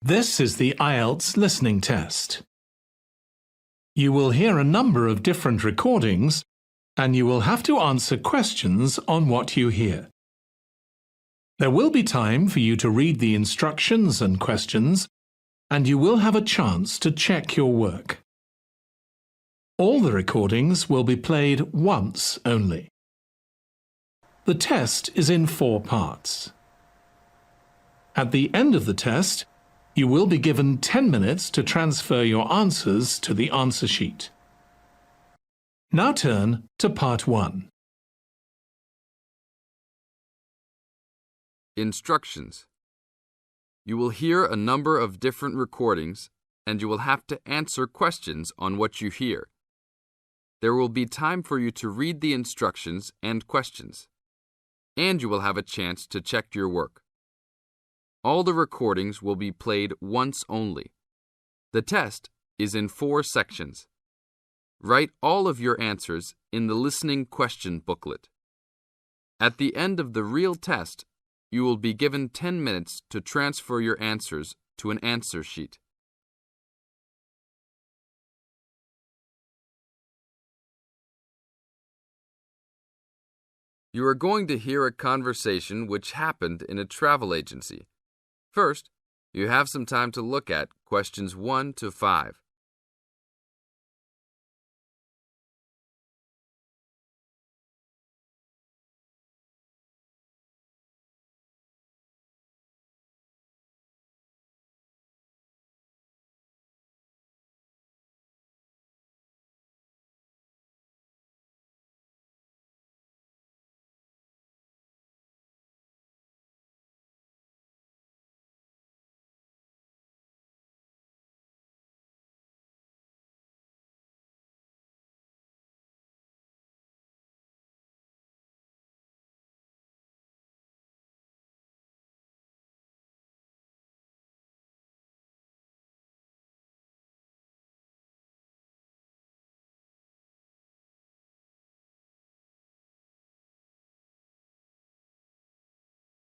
This is the Ielts listening test. You will hear a number of different recordings and you will have to answer questions on what you hear. There will be time for you to read the instructions and questions, and you will have a chance to check your work. All the recordings will be played once only. The test is in 4 parts. At the end of the test, you will be given 10 minutes to transfer your answers to the answer sheet. Now turn to Part 1. Instructions. You will hear a number of different recordings, and you will have to answer questions on what you hear. There will be time for you to read the instructions and questions, and you will have a chance to check your work. All the recordings will be played once only. The test is in 4 sections. Write all of your answers in the listening question booklet. At the end of the real test, you will be given 10 minutes to transfer your answers to an answer sheet. You are going to hear a conversation which happened in a travel agency. First, you have some time to look at questions 1 to 5.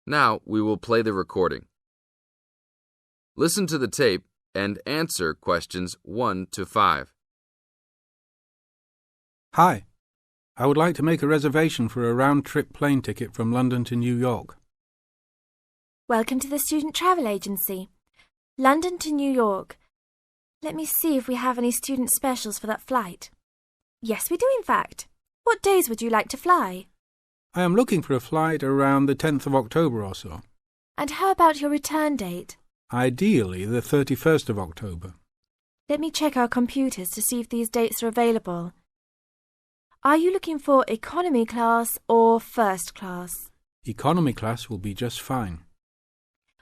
Now we will play the recording. Listen to the tape and answer questions 1 to 5. Hi, I would like to make a reservation for a round-trip plane ticket from London to New York. Welcome to the Student Travel Agency. London to New York. Let me see if we have any student specials for that flight. Yes, we do in fact. What days would you like to fly? I am looking for a flight around the 10th of October or so. And how about your return date? Ideally, the 31st of October. Let me check our computers to see if these dates are available. Are you looking for economy class or first class? Economy class will be just fine.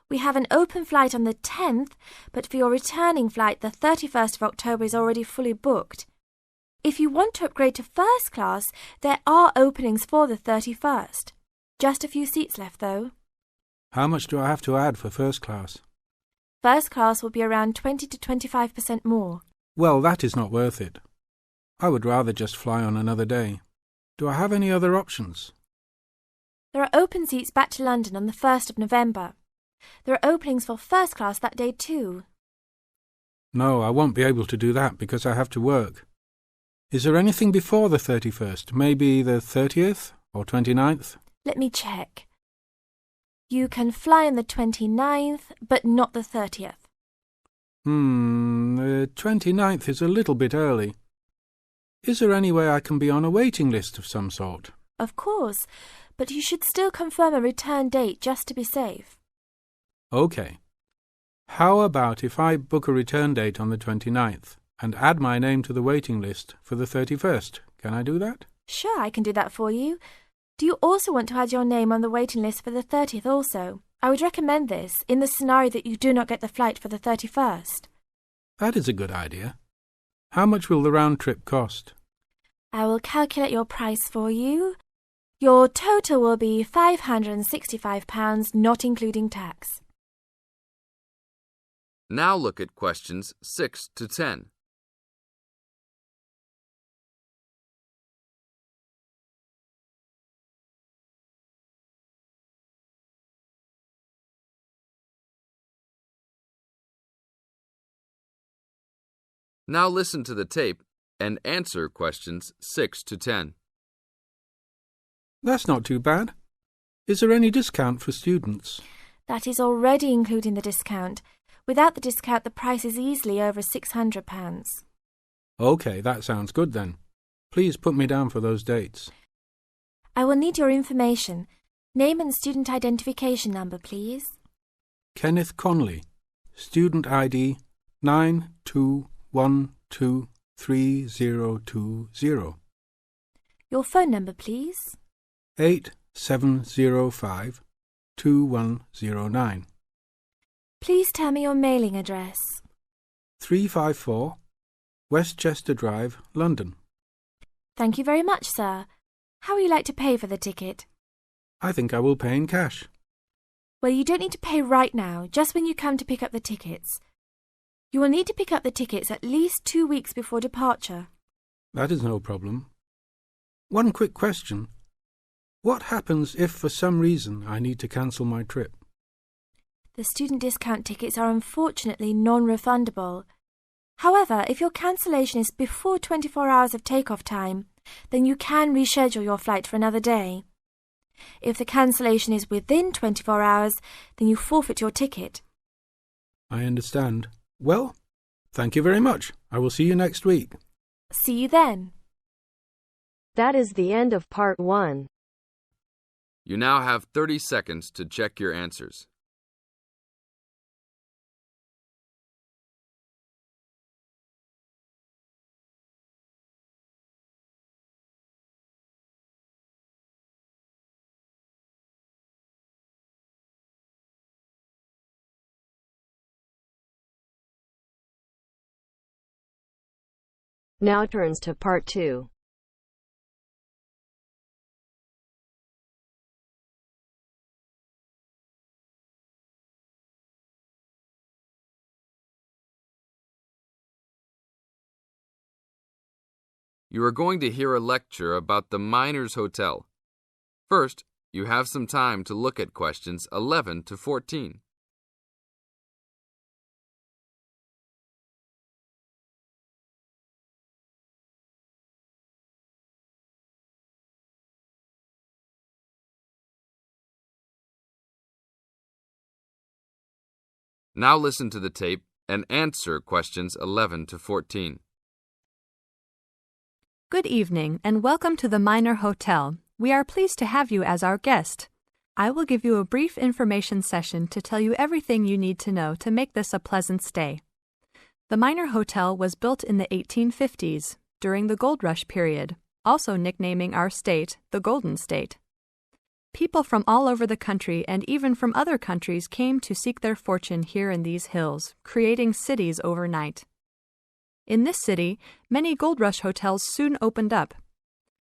We have an open flight on the 10th, but for your returning flight, the 31st of October is already fully booked. If you want to upgrade to first class, there are openings for the 31st. Just a few seats left, though. How much do I have to add for first class? First class will be around 20 to 25% more. Well, that is not worth it. I would rather just fly on another day. Do I have any other options? There are open seats back to London on the 1st of November. There are openings for first class that day too. No, I won't be able to do that because I have to work. Is there anything before the 31st? Maybe the 30th or 29th? Let me check. You can fly on the 29th, but not the 30th. The 29th is a little bit early. Is there any way I can be on a waiting list of some sort? Of course, but you should still confirm a return date just to be safe. OK. How about if I book a return date on the 29th and add my name to the waiting list for the 31st? Can I do that? Sure, I can do that for you. Do you also want to add your name on the waiting list for the 30th also? I would recommend this in the scenario that you do not get the flight for the 31st. That is a good idea. How much will the round trip cost? I will calculate your price for you. Your total will be £565, not including tax. Now look at questions 6 to 10. Now listen to the tape and answer questions 6 to 10. That's not too bad. Is there any discount for students? That is already including the discount. Without the discount, the price is easily over £600. OK, that sounds good then. Please put me down for those dates. I will need your information. Name and student identification number, please. Kenneth Conley, student ID 92123020. Your phone number, please. 8705-2109. Please tell me your mailing address. 354 Westchester Drive, London. Thank you very much, sir. How would you like to pay for the ticket? I think I will pay in cash. Well, you don't need to pay right now, just when you come to pick up the tickets. You will need to pick up the tickets at least 2 weeks before departure. That is no problem. One quick question. What happens if for some reason I need to cancel my trip? The student discount tickets are unfortunately non-refundable. However, if your cancellation is before 24 hours of takeoff time, then you can reschedule your flight for another day. If the cancellation is within 24 hours, then you forfeit your ticket. I understand. Well, thank you very much. I will see you next week. See you then. That is the end of part 1. You now have 30 seconds to check your answers. Now turns to part 2. You are going to hear a lecture about the Miners Hotel. First, you have some time to look at questions 11 to 14. Now listen to the tape and answer questions 11 to 14. Good evening and welcome to the Miner Hotel. We are pleased to have you as our guest. I will give you a brief information session to tell you everything you need to know to make this a pleasant stay. The Miner Hotel was built in the 1850s, during the Gold Rush period, also nicknaming our state the Golden State. People from all over the country and even from other countries came to seek their fortune here in these hills, creating cities overnight. In this city, many Gold Rush hotels soon opened up.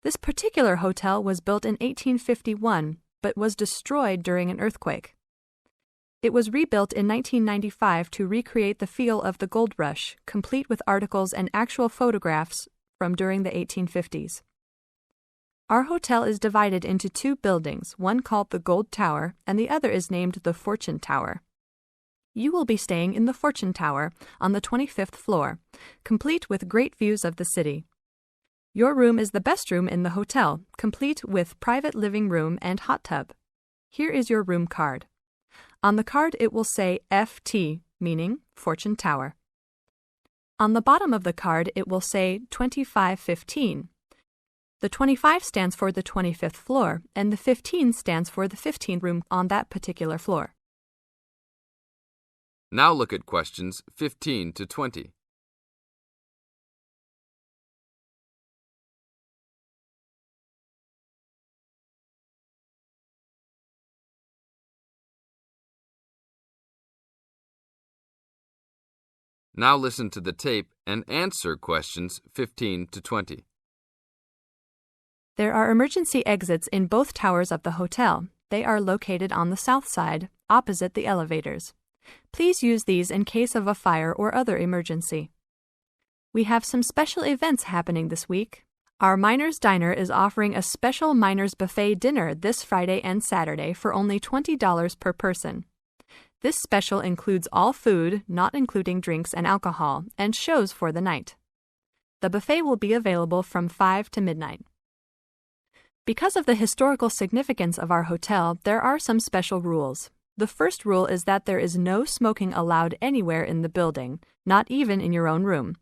This particular hotel was built in 1851, but was destroyed during an earthquake. It was rebuilt in 1995 to recreate the feel of the Gold Rush, complete with articles and actual photographs from during the 1850s. Our hotel is divided into 2 buildings, one called the Gold Tower and the other is named the Fortune Tower. You will be staying in the Fortune Tower on the 25th floor, complete with great views of the city. Your room is the best room in the hotel, complete with private living room and hot tub. Here is your room card. On the card it will say FT, meaning Fortune Tower. On the bottom of the card it will say 2515. The 25 stands for the 25th floor, and the 15 stands for the 15th room on that particular floor. Now look at questions 15 to 20. Now listen to the tape and answer questions 15 to 20. There are emergency exits in both towers of the hotel. They are located on the south side, opposite the elevators. Please use these in case of a fire or other emergency. We have some special events happening this week. Our Miners Diner is offering a special Miners Buffet dinner this Friday and Saturday for only $20 per person. This special includes all food, not including drinks and alcohol, and shows for the night. The buffet will be available from 5 to midnight. Because of the historical significance of our hotel, there are some special rules. The first rule is that there is no smoking allowed anywhere in the building, not even in your own room.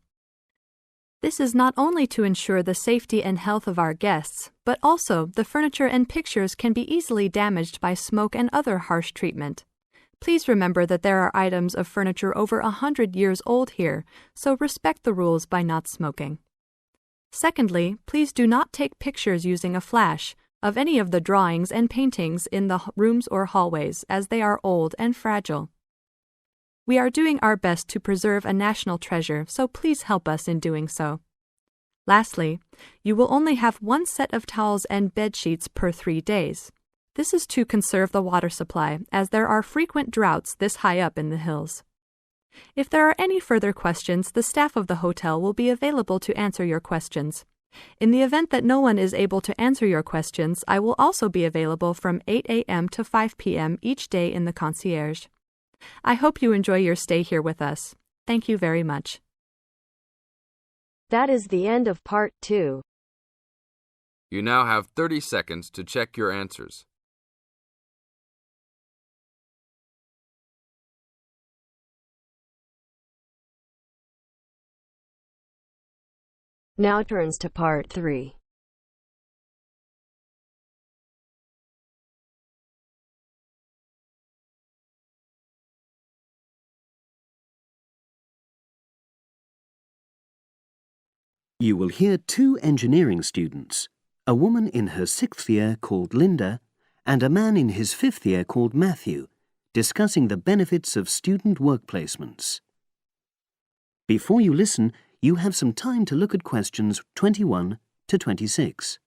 This is not only to ensure the safety and health of our guests, but also the furniture and pictures can be easily damaged by smoke and other harsh treatment. Please remember that there are items of furniture over 100 years old here, so respect the rules by not smoking. Secondly, please do not take pictures using a flash of any of the drawings and paintings in the rooms or hallways, as they are old and fragile. We are doing our best to preserve a national treasure, so please help us in doing so. Lastly, you will only have one set of towels and bed sheets per 3 days. This is to conserve the water supply, as there are frequent droughts this high up in the hills. If there are any further questions, the staff of the hotel will be available to answer your questions. In the event that no one is able to answer your questions, I will also be available from 8 a.m. to 5 p.m. each day in the concierge. I hope you enjoy your stay here with us. Thank you very much. That is the end of part 2. You now have 30 seconds to check your answers. Now turns to part 3. You will hear 2 engineering students, a woman in her 6th year called Linda and a man in his 5th year called Matthew, discussing the benefits of student work placements. Before you listen, you have some time to look at questions 21 to 26.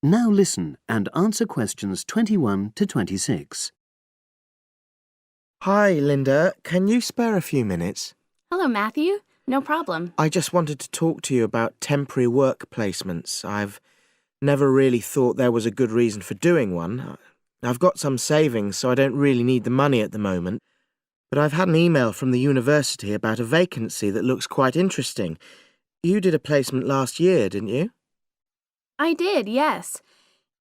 Now listen and answer questions 21 to 26. Hi, Linda. Can you spare a few minutes? Hello, Matthew. No problem. I just wanted to talk to you about temporary work placements. I've never really thought there was a good reason for doing one. I've got some savings, so I don't really need the money at the moment. But I've had an email from the university about a vacancy that looks quite interesting. You did a placement last year, didn't you? I did, yes.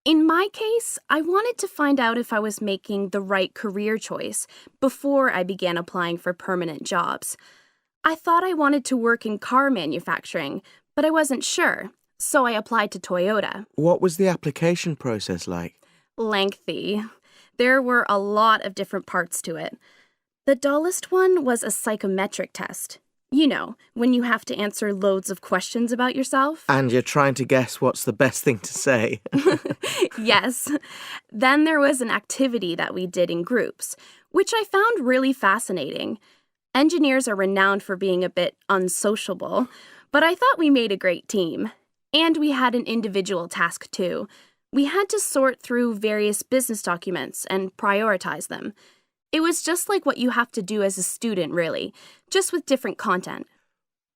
In my case, I wanted to find out if I was making the right career choice before I began applying for permanent jobs. I thought I wanted to work in car manufacturing, but I wasn't sure, so I applied to Toyota. What was the application process like? Lengthy. There were a lot of different parts to it. The dullest one was a psychometric test. You know, when you have to answer loads of questions about yourself. And you're trying to guess what's the best thing to say. Yes. Then there was an activity that we did in groups, which I found really fascinating. Engineers are renowned for being a bit unsociable, but I thought we made a great team. And we had an individual task too. We had to sort through various business documents and prioritize them. It was just like what you have to do as a student, really, just with different content.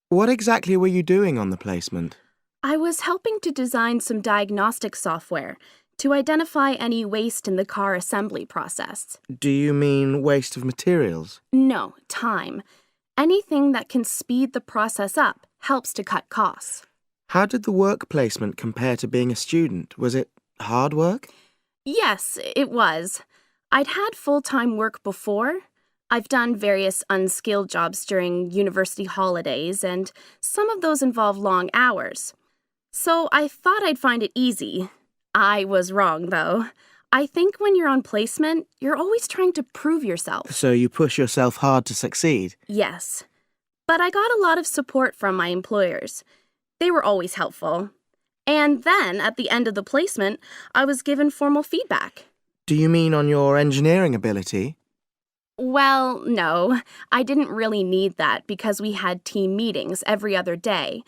What exactly were you doing on the placement? I was helping to design some diagnostic software to identify any waste in the car assembly process. Do you mean waste of materials? No, time. Anything that can speed the process up helps to cut costs. How did the work placement compare to being a student? Was it hard work? Yes, it was. I'd had full-time work before. I've done various unskilled jobs during university holidays, and some of those involve long hours. So I thought I'd find it easy. I was wrong, though. I think when you're on placement, you're always trying to prove yourself. So you push yourself hard to succeed? Yes. But I got a lot of support from my employers. They were always helpful. And then, at the end of the placement, I was given formal feedback. Do you mean on your engineering ability? Well, no, I didn't really need that because we had team meetings every other day.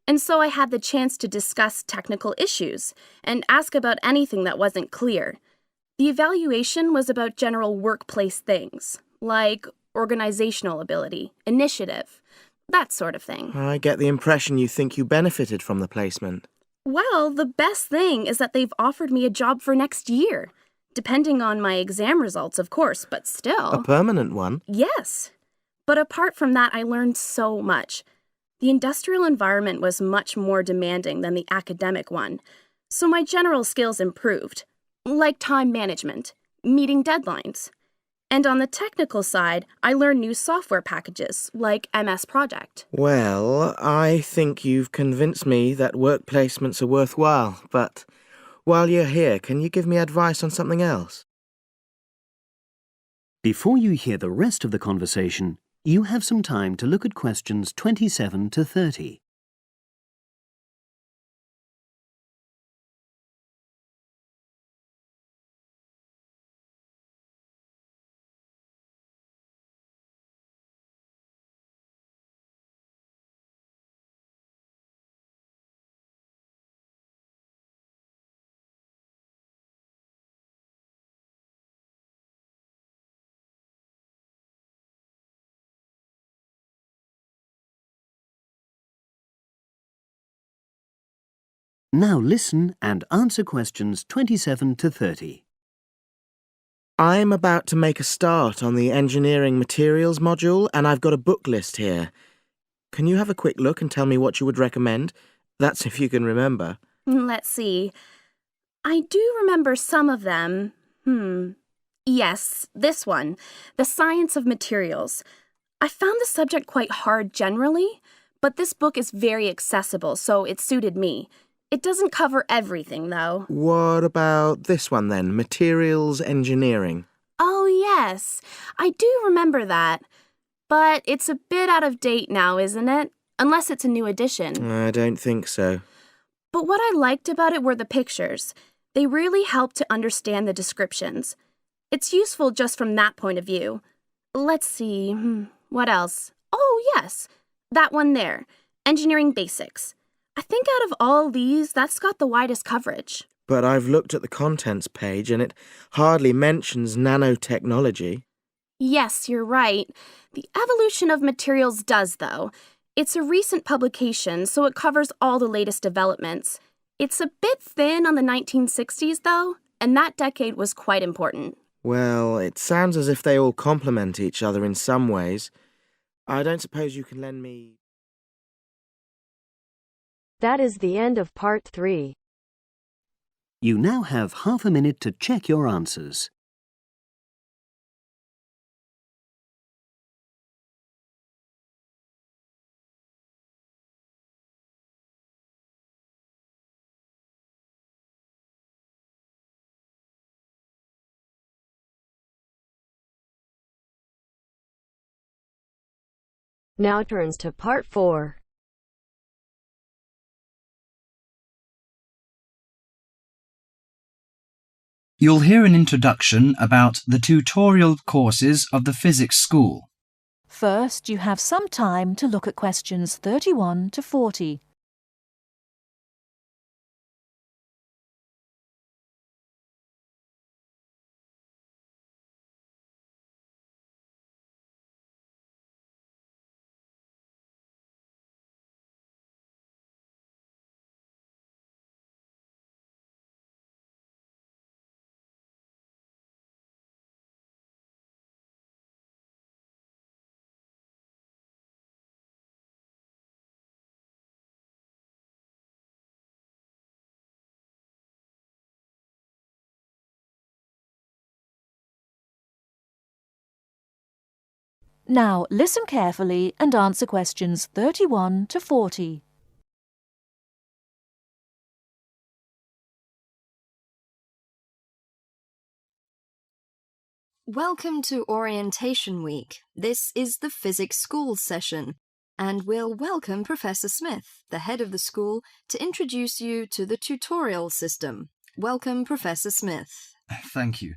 And so I had the chance to discuss technical issues and ask about anything that wasn't clear. The evaluation was about general workplace things, like organizational ability, initiative, that sort of thing. I get the impression you think you benefited from the placement. Well, the best thing is that they've offered me a job for next year. Depending on my exam results, of course, but still. A permanent one? Yes. But apart from that, I learned so much. The industrial environment was much more demanding than the academic one, so my general skills improved, like time management, meeting deadlines. And on the technical side, I learned new software packages, like MS Project. Well, I think you've convinced me that work placements are worthwhile, but while you're here, can you give me advice on something else? Before you hear the rest of the conversation, you have some time to look at questions 27 to 30. Now listen and answer questions 27 to 30. I'm about to make a start on the engineering materials module, and I've got a book list here. Can you have a quick look and tell me what you would recommend? That's if you can remember. Let's see. I do remember some of them. Yes, this one, The Science of Materials. I found the subject quite hard generally, but this book is very accessible, so it suited me. It doesn't cover everything, though. What about this one then, Materials Engineering? Oh, yes. I do remember that. But it's a bit out of date now, isn't it? Unless it's a new edition. I don't think so. But what I liked about it were the pictures. They really helped to understand the descriptions. It's useful just from that point of view. Let's see, what else? Oh, yes, that one there, Engineering Basics. I think out of all these, that's got the widest coverage. But I've looked at the contents page and it hardly mentions nanotechnology. Yes, you're right. The evolution of materials does, though. It's a recent publication, so it covers all the latest developments. It's a bit thin on the 1960s, though, and that decade was quite important. Well, it sounds as if they all complement each other in some ways. I don't suppose you can lend me... That is the end of part 3. You now have half a minute to check your answers. Now turns to part 4. You'll hear an introduction about the tutorial courses of the physics school. First, you have some time to look at questions 31 to 40. Now, listen carefully and answer questions 31 to 40. Welcome to Orientation Week. This is the Physics School session, and we'll welcome Professor Smith, the head of the school, to introduce you to the tutorial system. Welcome, Professor Smith. Thank you.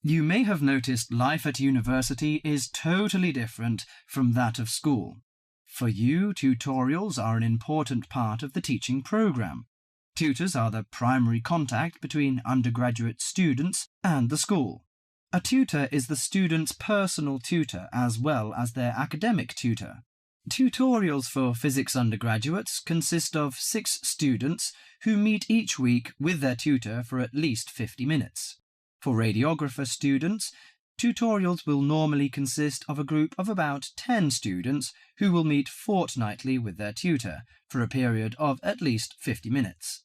You may have noticed life at university is totally different from that of school. For you, tutorials are an important part of the teaching program. Tutors are the primary contact between undergraduate students and the school. A tutor is the student's personal tutor as well as their academic tutor. Tutorials for physics undergraduates consist of 6 students who meet each week with their tutor for at least 50 minutes. For radiographer students, tutorials will normally consist of a group of about 10 students who will meet fortnightly with their tutor for a period of at least 50 minutes.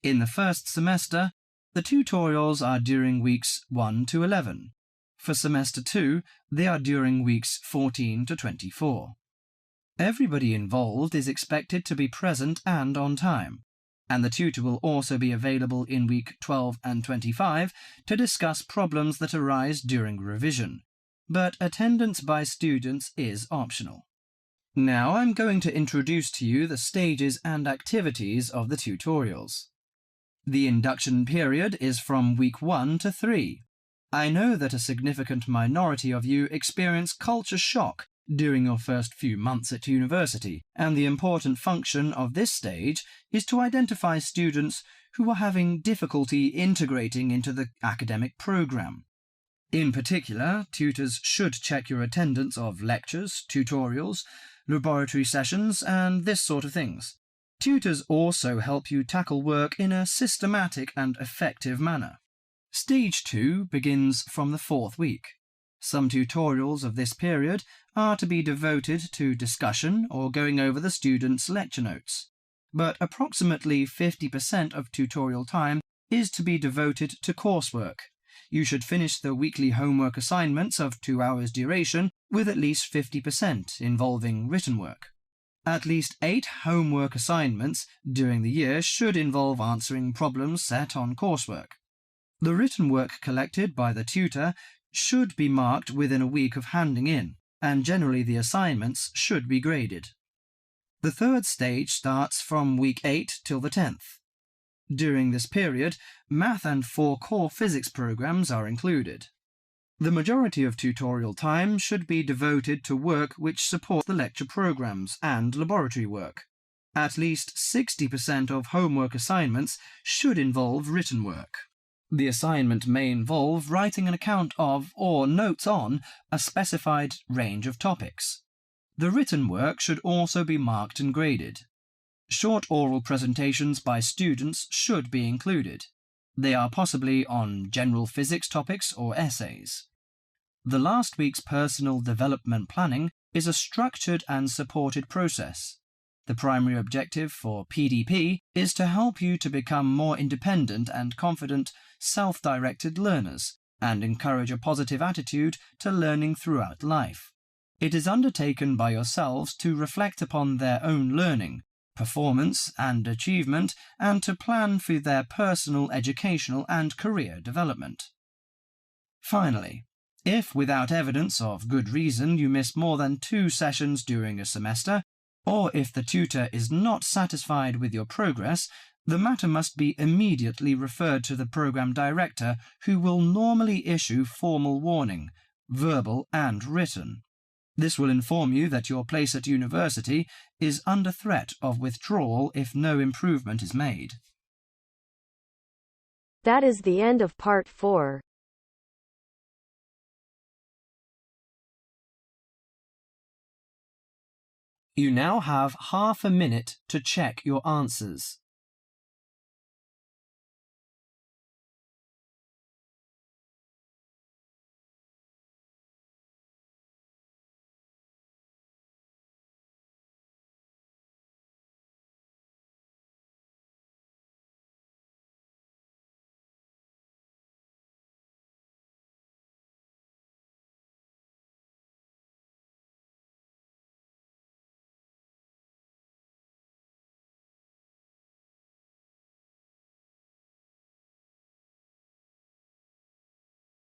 In the first semester, the tutorials are during weeks 1 to 11. For semester 2, they are during weeks 14 to 24. Everybody involved is expected to be present and on time, and the tutor will also be available in week 12 and 25 to discuss problems that arise during revision, but attendance by students is optional. Now I'm going to introduce to you the stages and activities of the tutorials. The induction period is from week 1 to 3. I know that a significant minority of you experience culture shock during your first few months at university, and the important function of this stage is to identify students who are having difficulty integrating into the academic program. In particular, tutors should check your attendance of lectures, tutorials, laboratory sessions, and this sort of things. Tutors also help you tackle work in a systematic and effective manner. Stage 2 begins from the 4th week. Some tutorials of this period are to be devoted to discussion or going over the students' lecture notes, but approximately 50% of tutorial time is to be devoted to coursework. You should finish the weekly homework assignments of 2 hours duration with at least 50% involving written work. At least 8 homework assignments during the year should involve answering problems set on coursework. The written work collected by the tutor should be marked within a week of handing in, and generally the assignments should be graded. The 3rd stage starts from week 8 till the 10th. During this period, math and 4 core physics programs are included. The majority of tutorial time should be devoted to work which supports the lecture programs and laboratory work. At least 60% of homework assignments should involve written work. The assignment may involve writing an account of or notes on a specified range of topics. The written work should also be marked and graded. Short oral presentations by students should be included. They are possibly on general physics topics or essays. The last week's personal development planning is a structured and supported process. The primary objective for PDP is to help you to become more independent and confident, self-directed learners and encourage a positive attitude to learning throughout life. It is undertaken by yourselves to reflect upon their own learning, performance and achievement, and to plan for their personal, educational and career development. Finally, if without evidence of good reason you miss more than 2 sessions during a semester, or if the tutor is not satisfied with your progress, the matter must be immediately referred to the program director, who will normally issue formal warning, verbal and written. This will inform you that your place at university is under threat of withdrawal if no improvement is made. That is the end of part 4. You now have half a minute to check your answers.